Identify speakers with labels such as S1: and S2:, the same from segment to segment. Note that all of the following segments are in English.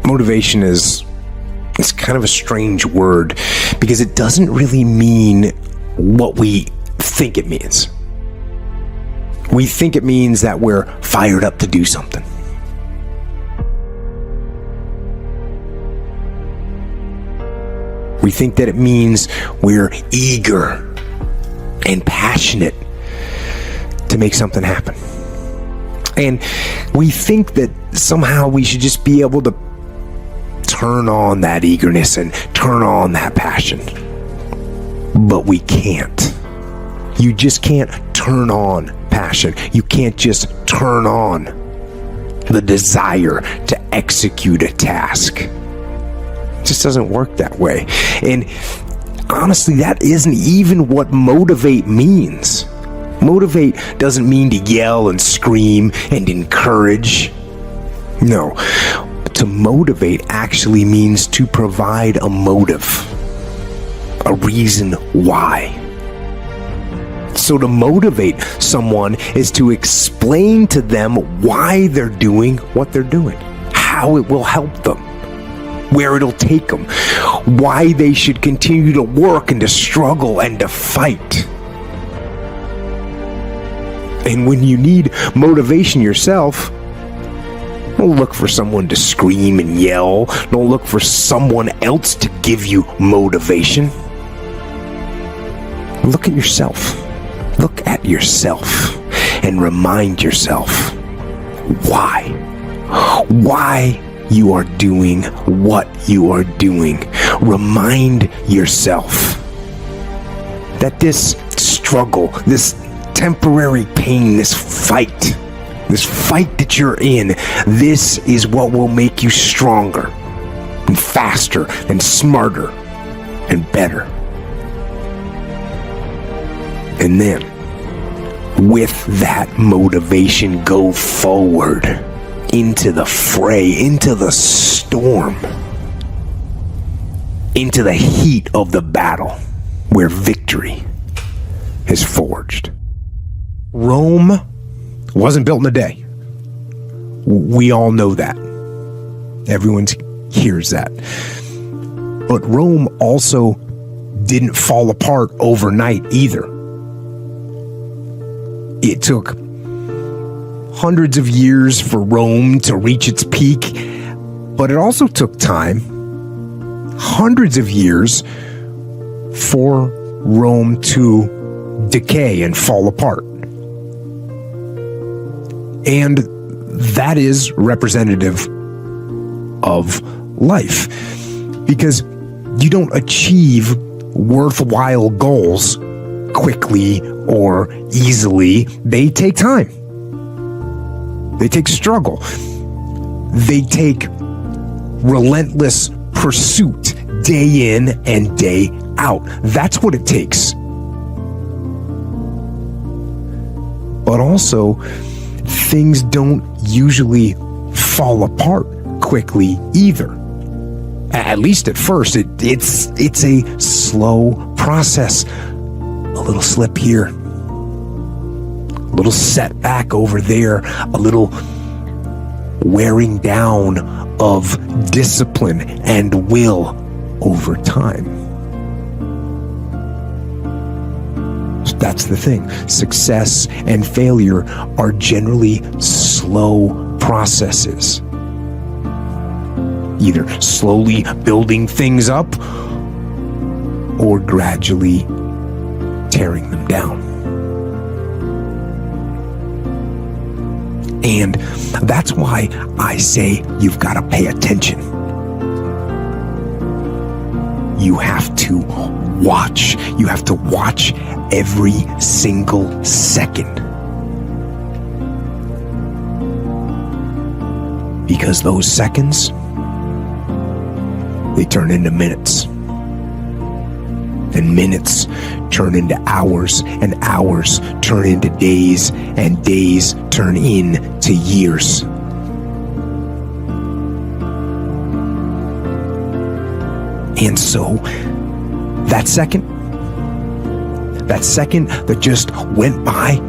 S1: Motivation is kind of a strange word because it doesn't really mean what we think it means. We think it means that we're fired up to do something. We think that it means we're eager and passionate to make something happen. And we think that somehow we should just be able to turn on that eagerness and turn on that passion. But we can't. You just can't turn on passion. You can't just turn on the desire to execute a task. It just doesn't work that way. And honestly, that isn't even what motivate means. Motivate doesn't mean to yell and scream and encourage. No. To motivate actually means to provide a motive, a reason why. So to motivate someone is to explain to them why they're doing what they're doing, how it will help them, where it'll take them, why they should continue to work and to struggle and to fight. And when you need motivation yourself, don't look for someone to scream and yell. Don't look for someone else to give you motivation. Look at yourself. Look at yourself and remind yourself why you are doing what you are doing. Remind yourself that this struggle, this temporary pain, this fight that you're in, this is what will make you stronger and faster and smarter and better. And then, with that motivation, go forward into the fray, into the storm, into the heat of the battle where victory is forged. Rome wasn't built in a day. We all know that. Everyone hears that. But Rome also didn't fall apart overnight either. It took hundreds of years for Rome to reach its peak, but it also took time, hundreds of years, for Rome to decay and fall apart. And that is representative of life, because you don't achieve worthwhile goals quickly or easily. They take time. They take struggle. They take relentless pursuit day in and day out. That's what it takes. But also, things don't usually fall apart quickly either. At least at first, it's a slow process. A little slip here, a little setback over there, a little wearing down of discipline and will over time. That's the thing. Success and failure are generally slow processes. Either slowly building things up or gradually tearing them down. And that's why I say you've got to pay attention. You have to watch. You have to watch every single second. Because those seconds, they turn into minutes. And minutes turn into hours, and hours turn into days, and days turn into years. And so, that second that just went by,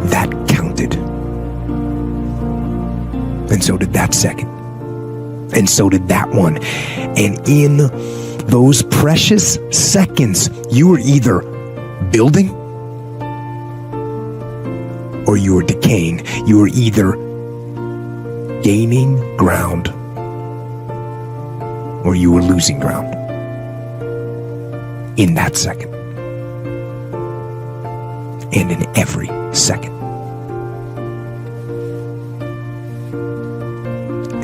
S1: that counted. And so did that second. And so did that one. And in those precious seconds, you were either building or you were decaying. You were either gaining ground or you were losing ground in that second. And in every second.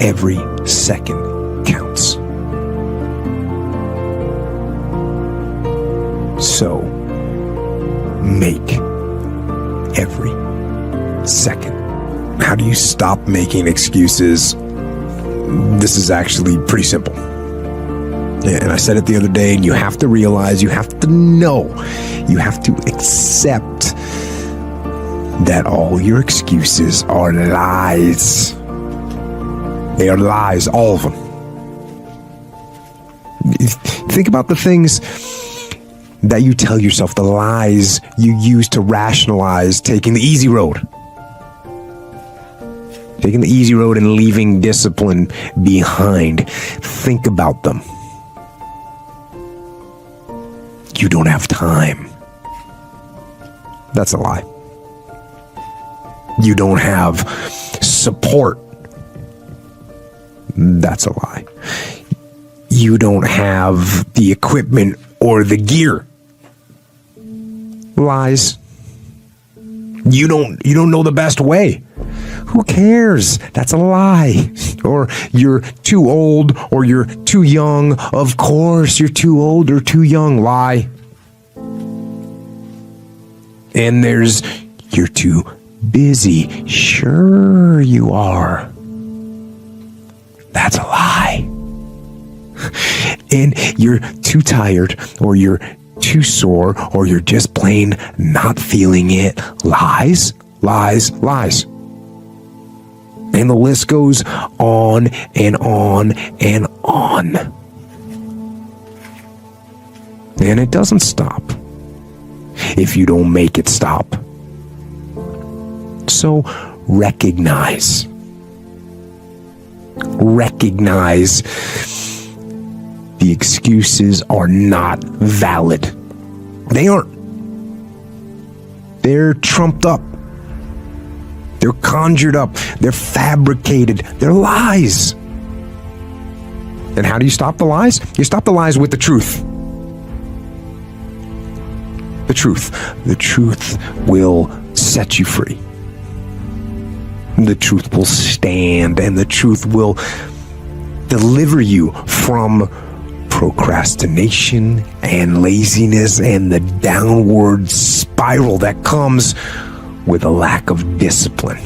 S1: Every second counts. So, make every second. How do you stop making excuses? This is actually pretty simple. And I said it the other day, and you have to realize, you have to know, you have to accept that all your excuses are lies. They are lies, all of them. Think about the things that you tell yourself, the lies you use to rationalize taking the easy road. Taking the easy road and leaving discipline behind. Think about them. You don't have time. That's a lie. You don't have support. That's a lie. You don't have the equipment or the gear. Lies. You don't know the best way. Who cares? That's a lie. Or you're too old or you're too young. Of course you're too old or too young. Lie. And there's you're too busy. Sure you are. That's a lie. And you're too tired or you're too sore or you're just plain not feeling it. Lies, lies, lies. And the list goes on and on and on. And it doesn't stop if you don't make it stop. So recognize the excuses are not valid. They aren't. They're trumped up. They're conjured up. They're fabricated. They're lies. And how do you stop the lies? You stop the lies with the truth. The truth. The truth will set you free. The truth will stand, and the truth will deliver you from procrastination and laziness and the downward spiral that comes with a lack of discipline.